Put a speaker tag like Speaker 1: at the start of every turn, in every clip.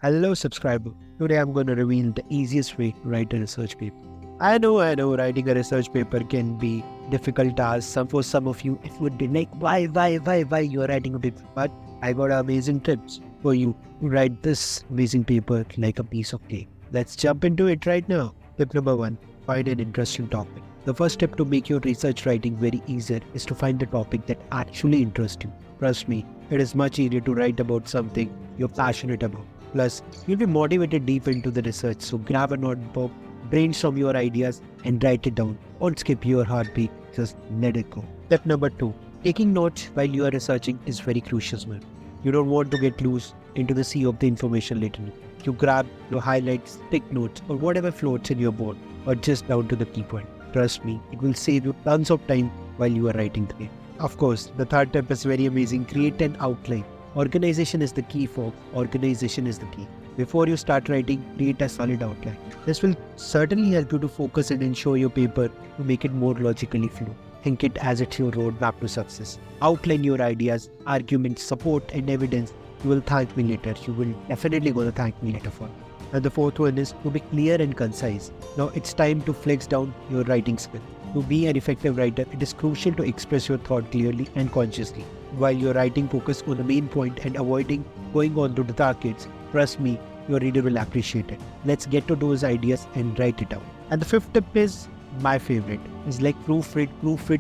Speaker 1: Hello subscriber. Today I'm going to reveal the easiest way to write a research paper. I know, writing a research paper can be difficult task. For some of you, it would be like, why you are writing a paper? But I got amazing tips for you to write this amazing paper like a piece of cake. Let's jump into it right now. Tip number 1, find an interesting topic. The first step to make your research writing very easier is to find the topic that actually interests you. Trust me, it is much easier to write about something you're passionate about. Plus, you'll be motivated deep into the research, so grab a notebook, brainstorm your ideas and write it down. Don't skip your heartbeat, just let it go. Step number 2, taking notes while you are researching is very crucial. You don't want to get loose into the sea of the information later. You grab your highlights, take notes or whatever floats in your board or just down to the key point. Trust me, it will save you tons of time while you are writing the paper. Of course, the third tip is very amazing. Create an outline. Organization is the key, folks. Organization is the key. Before you start writing, create a solid outline. This will certainly help you to focus and ensure your paper to make it more logically flow. Think it as it's your roadmap to success. Outline your ideas, arguments, support and evidence. You will thank me later. You will definitely going to thank me later for it. And the fourth one is to be clear and concise. Now it's time to flex down your writing skill. To be an effective writer, it is crucial to express your thought clearly and consciously. While you're writing, focus on the main point and avoiding going on to the targets. Trust me, your reader will appreciate it. Let's get to those ideas and write it down. And the fifth tip is my favorite. It's like proofread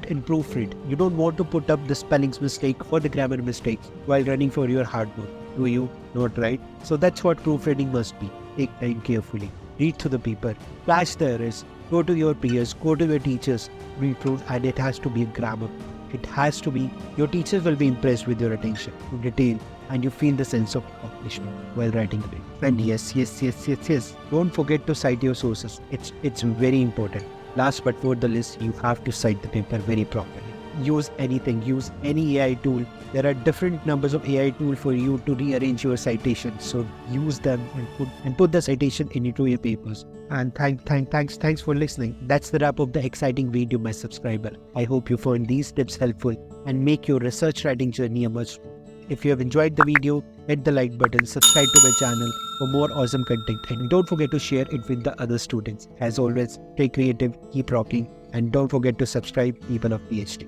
Speaker 1: and proofread. You don't want to put up the spellings mistake or the grammar mistakes while running for your hard work. Do you? Not right? So that's what proofreading must be. Take time carefully. Read through the paper. Flash the errors. Go to your peers. Go to your teachers. Read through, and it has to be grammar. It has to be. Your teachers will be impressed with your attention to detail and you feel the sense of accomplishment while writing the paper. And yes. Don't forget to cite your sources. It's very important. Last but not the least, you have to cite the paper very properly. Use anything, use any AI tool. There are different numbers of AI tools for you to rearrange your citations. So use them and put the citation into your papers. And thanks for listening. That's the wrap of the exciting video, my subscriber. I hope you found these tips helpful and make your research writing journey a much. If you have enjoyed the video, hit the like button, subscribe to my channel for more awesome content, and don't forget to share it with the other students. As always, stay creative, keep rocking, and don't forget to subscribe even of PhD.